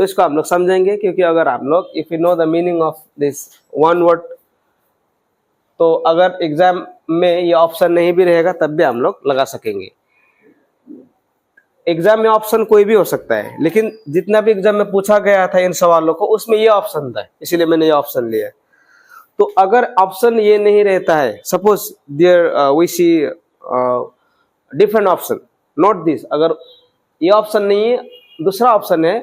तो इसको हम लोग समझेंगे, क्योंकि अगर हम लोग if you know the meaning of this one word, तो अगर एग्जाम में ये ऑप्शन नहीं भी रहेगा तब भी हम लोग लगा सकेंगे। एग्जाम में ऑप्शन कोई भी हो सकता है, लेकिन जितना भी एग्जाम में पूछा गया था इन सवालों को उसमें ये ऑप्शन था, इसीलिए मैंने ये ऑप्शन लिया। तो अगर ऑप्शन ये नहीं रहता है, suppose there we see different option, not this, अगर ये ऑप्शन नहीं है दूसरा ऑप्शन है,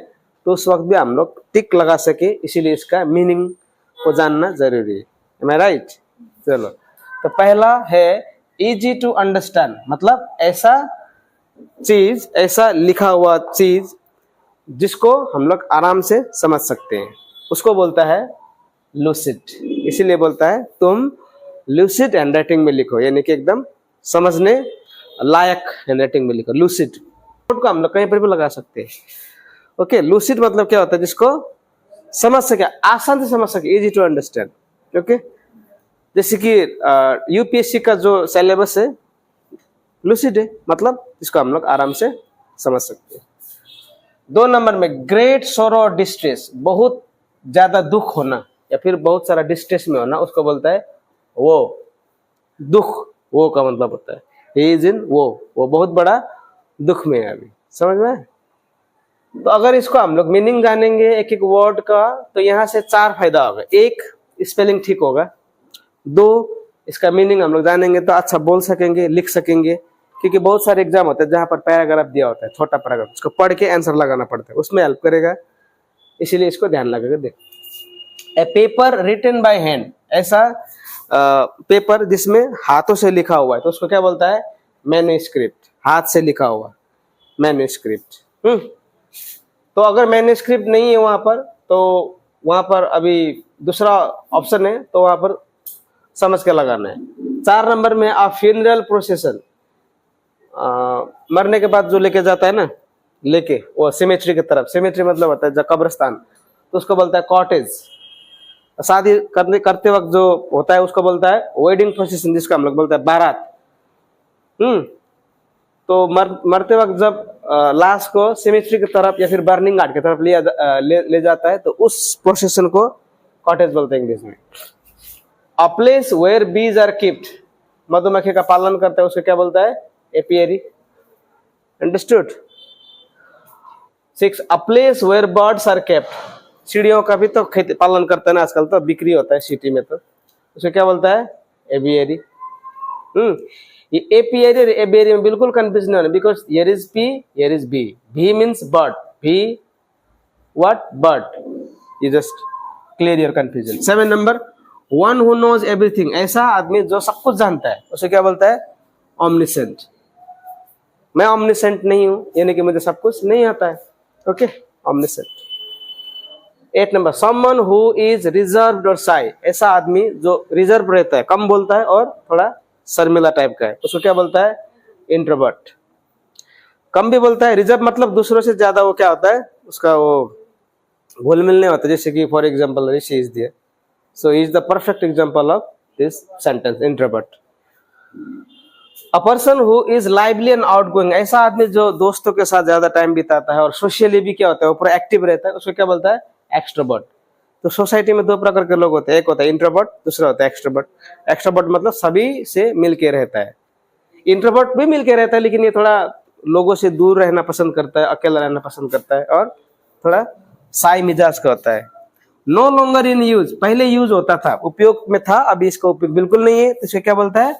तो उस वक्त भी हम लोग टिक लगा सके, इसीलिए इसका मीनिंग को जानना जरूरी है। एम आई राइट? चलो, तो पहला है इजी टू अंडरस्टैंड, मतलब ऐसा चीज, ऐसा लिखा हुआ चीज जिसको हम लोग आराम से समझ सकते हैं, उसको बोलता है लूसिड। इसीलिए बोलता है तुम लूसिड हैंडराइटिंग में लिखो, यानी कि एकदम समझने लायक हैंडराइटिंग में लिखो। लूसिड को हम लोग कहीं पर भी लगा सकते हैं। ओके, लूसिड मतलब क्या होता है? जिसको समझ सके, आसान से समझ सके, इजी टू अंडरस्टैंड। ओके, जैसे कि यूपीएससी का जो सिलेबस है लूसिड है, मतलब इसको हम लोग आराम से समझ सकते हैं। 2 नंबर में ग्रेट सोरो और डिस्ट्रेस, बहुत ज्यादा दुख होना या फिर बहुत सारा डिस्ट्रेस में होना, उसको बोलता है वो। दुख, वो का मतलब होता है ही इज इन वो बहुत बड़ा दुख में है अभी, समझ में? तो अगर इसको हम लोग मीनिंग जानेंगे एक एक वर्ड का, तो यहाँ से 4 फायदा होगा। 1, स्पेलिंग ठीक होगा। 2, इसका मीनिंग हम लोग जानेंगे तो अच्छा बोल सकेंगे, लिख सकेंगे, क्योंकि बहुत सारे एग्जाम होते हैं जहां पर पैराग्राफ दिया होता है, छोटा पैराग्राफ, उसको पढ़ के आंसर लगाना पड़ता है, उसमें हेल्प करेगा, इसीलिए इसको ध्यान लगा के देख। ए पेपर रिटन बाय हैंड, ऐसा पेपर जिसमें हाथों से लिखा हुआ है, तो उसको क्या बोलता है? मैन्युस्क्रिप्ट, हाथ से लिखा हुआ मैन्युस्क्रिप्ट। तो अगर मैन्युस्क्रिप्ट नहीं है वहां पर, तो वहां पर अभी दूसरा ऑप्शन है, तो वहां पर समझ के लगाना है। 4 नंबर में आ फ्यूनरल प्रोसेशन, मरने के बाद जो लेके जाता है ना, लेके वो सिमेट्री की तरफ, सिमेट्री मतलब होता है जब कब्रिस्तान, तो उसको बोलता है कॉटेज। शादी करते वक्त जो होता है उसको बोलता है वेडिंग प्रोसेशन, जिसको हम लोग बोलते हैं बारात। तो मरते वक्त जब लाश को सिमेट्री की तरफ या फिर बर्निंग घाट की तरफ ले जाता है, तो उस प्रोसेशन को कॉटेज बोलते हैं इंग्लिश में। A place where bees are keeped, मधुमक्खी का पालन करता है, उसको क्या बोलता है? Apiary. Understood? 6, a place where birds are kept, चिड़ियों का भी तो पालन करता है ना आजकल, तो बिक्री होता है सिटी में, तो उसको क्या बोलता है? एवियरी। ये एपियरी और एवियरी में बिल्कुल कंफ्यूजन नहीं होना, because here is P, here is B. B means bird, B what? Bird. You just clear your confusion. 7 number, one who knows everything, ऐसा आदमी जो सब कुछ जानता है, उसे क्या बोलता है? ऑमनिसेंट। मैं ऑमनिसेंट नहीं हूं, यानी कि मुझे सब कुछ नहीं आता है। Okay, omniscient. 8 number, someone who is reserved और शाय, ऐसा आदमी जो रिजर्व रहता है, कम बोलता है और थोड़ा शर्मिला टाइप का है, उसको क्या बोलता है? इंट्रोवर्ट। कम भी बोलता है, रिजर्व मतलब दूसरों से ज्यादा वो क्या होता है, उसका वो घुल मिल नहीं होता, जैसे कि for example Rishi is there, so is the perfect example of this sentence, introvert. A person who is lively and outgoing, ऐसा आदमी जो दोस्तों के साथ ज्यादा टाइम बिताता है और सोशली भी क्या होता है, वो पूरा एक्टिव रहता है, उसको क्या बोलता है? एक्सट्रोवर्ट। तो सोसाइटी में 2 प्रकार के लोग होते हैं, एक होता है इंट्रोवर्ट, दूसरा होता है एक्सट्रोवर्ट। एक्सट्रोवर्ट मतलब सभी से मिलके रहता है, इंट्रोवर्ट भी मिलके रहता है, लेकिन ये थोड़ा लोगों से दूर रहना पसंद करता है, अकेला रहना पसंद करता है, और थोड़ा साई मिजाज का होता है। नो लॉन्गर इन यूज, पहले यूज होता था, उपयोग में था, अभी इसका उपयोग बिल्कुल नहीं है, तो इसे क्या बोलता है?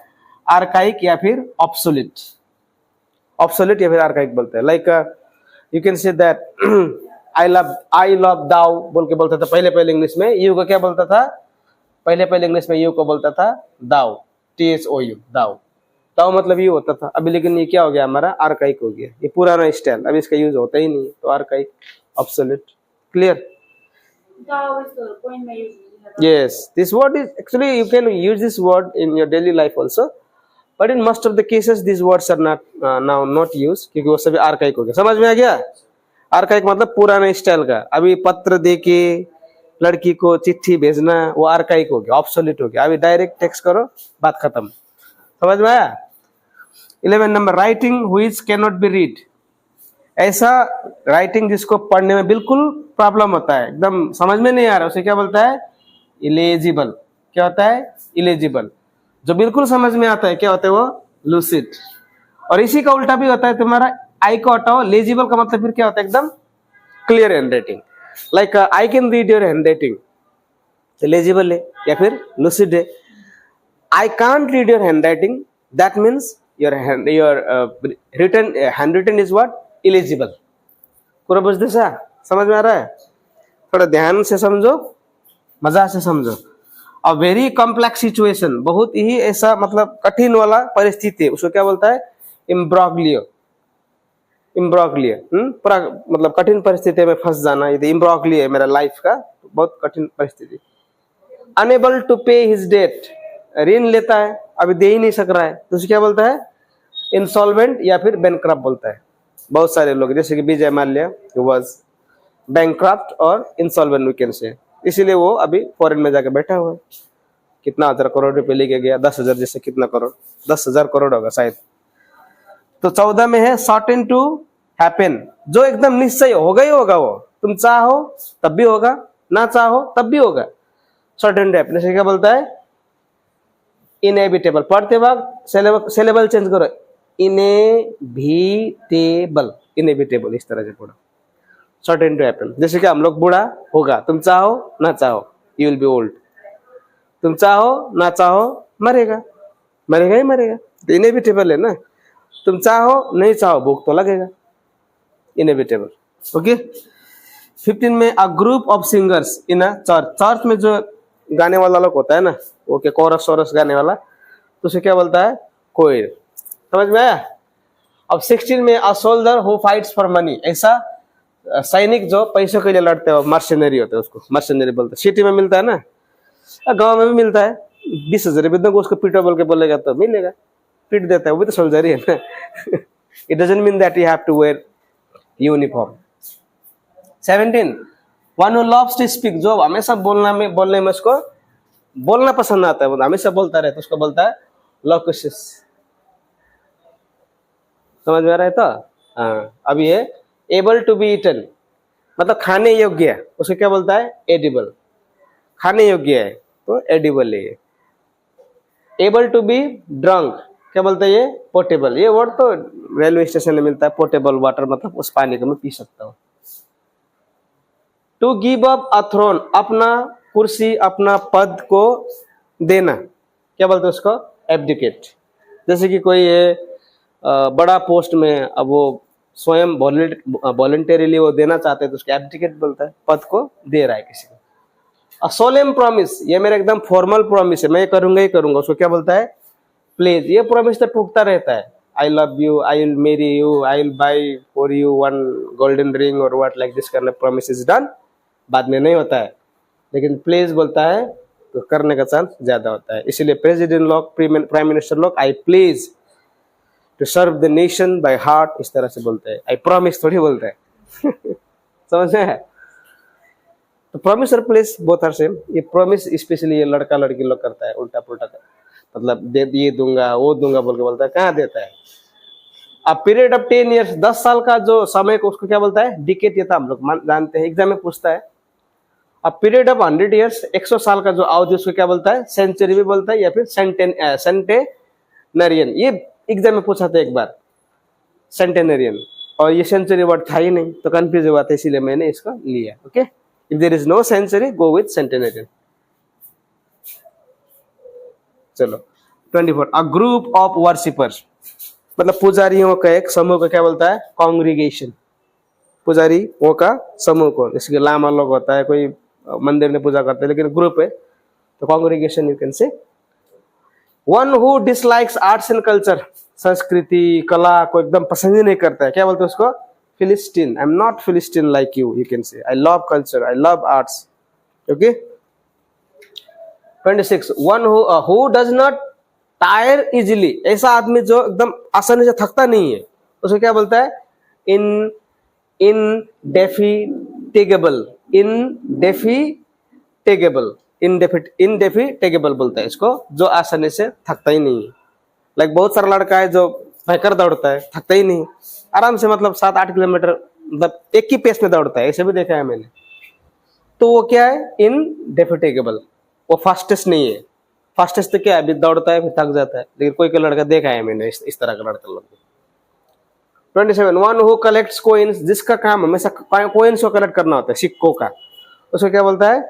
आर्काइक या फिर ऑब्सोलीट। ऑब्सोलीट या फिर आर्काइक बोलते हैं। Like you can say that I love thou बोल के बोलता था पहले इंग्लिश में। यू को क्या बोलता था? पहले इंग्लिश में यू को बोलता था दाउ, THOU, दाउ। दाउ मतलब यू होता था, अभी लेकिन ये क्या हो गया हमारा? आर्काइक हो गया, ये पुराना स्टाइल, अभी इसका यूज होता ही नहीं, तो archaic, obsolete. Clear? Yes, this word is actually you can use this word in your daily life also, but in most of the cases these words are not now not used, क्योंकि वो सभी archaic हो गया। समझ में आ गया? Archaic मतलब पुराने स्टाइल का, अभी पत्र देके लड़की को चिट्ठी भेजना वो आर्काइक हो गया, ऑब्सोलीट हो गया। अभी डायरेक्ट टेक्स्ट करो, बात खत्म। समझ में आया? 11 number, writing which can not be read, ऐसा राइटिंग जिसको पढ़ने में बिल्कुल प्रॉब्लम होता है, एकदम समझ में नहीं आ रहा, उसे क्या बोलता है? इलेजिबल। क्या होता है? इलेजिबल। जो बिल्कुल समझ में आता है क्या होता है? वो लूसिड। और इसी का उल्टा भी होता है, तुम्हारा आई को हटाओ, लेजिबल का मतलब फिर क्या होता है? एकदम clear hand writing. Like I can read your hand writing, legible है या फिर लूसिड है। I can't read your hand writing, that means your written hand written is what? Illegible. पूरा बुझ सा? समझ में आ रहा है? थोड़ा ध्यान से समझो, मजा से समझो। अ वेरी कॉम्प्लेक्स सिचुएशन, बहुत ही ऐसा मतलब कठिन वाला परिस्थिति है, उसको क्या बोलता है? इम्ब्रोग्लियो। इम्ब्रोग्लियो पूरा मतलब कठिन परिस्थिति में फंस जाना, यदि इम्ब्रोग्लियो है मेरा लाइफ का, तो बहुत कठिन परिस्थिति। अनेबल टू पे हिज डेट, ऋण लेता है, अभी दे ही नहीं सक रहा है, तो उसे क्या बोलता है? इंसॉल्वेंट या फिर बैंकक्रप्ट बोलता है। बहुत सारे लोग जैसे कि विजय माल्या वाज बैंकक्रप्ट और इंसॉल्वेंट वी कैन से, इसीलिए वो अभी फॉरेन में जाकर बैठा हुआ है। कितना 1000 करोड़ रुपए लेके गया, 10,000 जैसे कितना करोड़, 10,000 करोड़ होगा शायद। तो 14 में है सर्टेन टू हैपन, जो एकदम निश्चय होगा ही होगा, वो तुम चाहो तब भी होगा, ना चाहो तब भी होगा। सर्टेन टू हैपन से क्या बोलता है? इनएविटेबल। पढ़ते वक्त सिलेबल चेंज करो, इनएविटेबल, इनएविटेबल इस तरह से पढ़ो। सर्टेन टू हैपन, जैसे कि हम लोग बूढ़ा होगा, तुम चाहो ना चाहो यू विल बी ओल्ड, तुम चाहो ना चाहो मरेगा, मरेगा ही मरेगा, तो इनएविटेबल है ना। तुम चाहो नहीं चाहो भूख तो लगेगा, इनएविटेबल। ओके। 15 में a group of singers in a church, church में जो गाने वाला लोग होता है ना, वो के कोरस सोरस गाने वाला, तो उसे क्या बोलता है? कोयर। समझ में आया? अब 16 में a soldier who fights for money, ऐसा सैनिक जो पैसों के लिए लड़ते हो, मर्सनरी होते हैं, उसको मर्सनरी बोलते हैं। सिटी में मिलता है ना, गांव में भी मिलता है। 20,000 रुपये को उसको पीटो बोल के बोलेगा तो मिलेगा, पीट देता है, वो भी तो सोल्जर ही है ना। It doesn't mean that you have to wear uniform. 17 one who loves to speak, जो हमेशा बोलने में उसको बोलना पसंद आता है, वो हमेशा बोलता रहता है, उसको बोलता है लोकुशियस। समझ में आ रहा है? तो हाँ, अब ये एबल टू बी ईटन मतलब खाने योग्य है, उसको क्या बोलता है? एडिबल। खाने योग्य है तो एडिबल है ये। एबल टू बी ड्रंक क्या बोलते हैं? ये पोर्टेबल। ये वर्ड तो रेलवे स्टेशन में मिलता है, पोर्टेबल वाटर, मतलब उस पानी को मैं पी सकता हूँ। To give up a throne, अपना कुर्सी अपना पद को देना, क्या बोलते हैं उसको? एब्डिकेट। जैसे कि कोई है बड़ा पोस्ट में, अब वो स्वयं वॉलंटरीली वो देना चाहते हैं तो उसको एब्डिकेट बोलता है, पद को दे रहा है किसी को। अ सोलेम प्रॉमिस, ये मेरा एकदम फॉर्मल प्रॉमिस है, मैं ये करूंगा ही करूंगा, उसको क्या बोलता है? प्लेज। ये प्रॉमिस तो टूटता रहता है, I love you, I will marry you, I will buy for you one golden ring और what like this kind of promise is done, बाद में नहीं होता है। लेकिन प्लेज बोलता है तो करने का चांस ज्यादा होता है। इसीलिए प्रेसिडेंट लोग, प्राइम मिनिस्टर लोग I please to serve the nation by heart इस तरह से बोलते हैं, आई प्रॉमिस थोड़ी बोलते हैं। समझ में है? तो प्रॉमिस और प्लेस बोथ आर सेम। ये प्रॉमिस स्पेशली ये लड़का लड़की लोग करता है, उल्टा पुल्टा का, मतलब दे ये दूंगा वो दूंगा बोल के बोलता है, कहाँ देता है? अब पीरियड ऑफ 10 ईयर्स, 10 साल का जो समय को उसको क्या बोलता है? डिकेड। ये तो हम लोग जानते हैं, एग्जाम में पूछता है। अब पीरियड ऑफ 100 ईयर्स, 100 साल का जो अवधि, उसको क्या बोलता है? सेंचुरी भी बोलता है या फिर सेंटेनरियन। ये एग्जाम में पूछा था एक बार, सेंटेनरियन, और ये सेंचुरी वर्ड था ही नहीं तो कंफ्यूज हुआ था, इसीलिए मैंने इसको लिया। Okay, if there is no century go with centenarian. चलो 24 अ ग्रुप ऑफ वर्शिपर्स, मतलब पुजारियों का एक समूह को क्या बोलता है? कॉन्ग्रीगेशन। पुजारियों का समूह को, जैसे कि लामा लोग होता है, कोई मंदिर में पूजा करते हैं, लेकिन ग्रुप है तो कॉन्ग्रीगेशन यू कैन से। One who dislikes arts and culture, संस्कृति कला को एकदम पसंद ही नहीं करता है, क्या बोलते हैं उसको? Philistine. I am not philistine like you can say. I love culture, I love arts. Okay. 26 one who does not tire easily, ऐसा आदमी जो एकदम आसानी से थकता नहीं है, उसको क्या बोलता है? इनडेफिटेबल। इनडेफिटेबल बोलता है इसको, जो आसानी से थकता ही नहीं है। लाइक बहुत सारा लड़का है जो भयंकर दौड़ता है, थकता ही नहीं, आराम से मतलब 7-8 किलोमीटर मतलब एक ही पेस में दौड़ता है, ऐसे भी देखा है मैंने। तो वो क्या है, इनडेफिटेबल, वो फास्टेस्ट नहीं है। फास्टेस्ट तो क्या है, अभी दौड़ता है फिर थक जाता है, लेकिन कोई कोई लड़का देखा है मैंने इस तरह का लड़का लोग। 27 वन हु कलेक्ट्स कोइंस, जिसका काम हमेशा कोइंस को कलेक्ट करना होता है, सिक्कों का, उसको क्या बोलता है,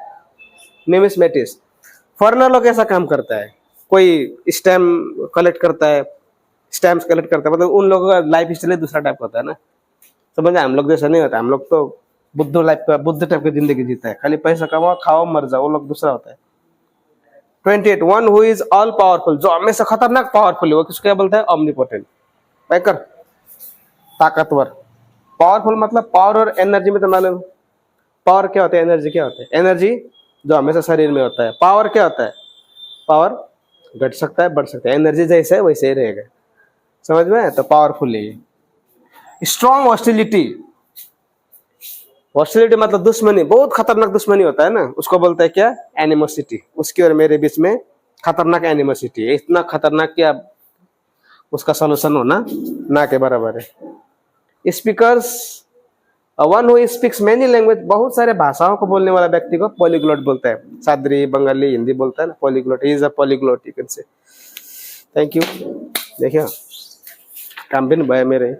न्यूमिस्मेटिस्ट। फॉरेनर लोग ऐसा काम करता है, कोई स्टैम्प कलेक्ट करता है, स्टैम्प्स कलेक्ट करता है, मतलब उन लोगों का लाइफ स्टाइल दूसरा टाइप होता है ना, समझ में। हम लोग जैसा नहीं होता, हम लोग तो बुद्ध टाइप की जिंदगी जीता है, खाली पैसा कमाओ खाओ मर जाओ, वो लोग दूसरा होता है। 28 one who is all powerful, जो हमेशा खतरनाक पावरफुल है, वो किसको क्या बोलता है, ऑमनीपोटेंट, भयंकर ताकतवर। पावरफुल मतलब पावर और एनर्जी में तो मालूम, पावर क्या होता है, एनर्जी क्या होता है। एनर्जी जो हमेशा शरीर में होता है, पावर क्या होता है, पावर घट सकता है बढ़ सकता है, एनर्जी जैसे है वैसे ही रहेगा, समझ में। तो पावरफुल है। स्ट्रॉन्ग हॉस्टिलिटी, हॉस्टिलिटी मतलब दुश्मनी, बहुत खतरनाक दुश्मनी होता है ना, उसको बोलता है क्या, एनिमोसिटी। उसकी और मेरे बीच में खतरनाक एनिमोसिटी है, इतना खतरनाक कि आप उसका सोल्यूशन होना ना के बराबर है। Speakers, one who speaks many language, बहुत सारे भाषाओं को बोलने वाला व्यक्ति को पॉलीग्लॉट बोलता है। सादरी, बंगाली, हिंदी बोलता है ना, polyglot, he is a polyglot, you can से। Thank you. देखिए काम भी नहीं भाई मेरे।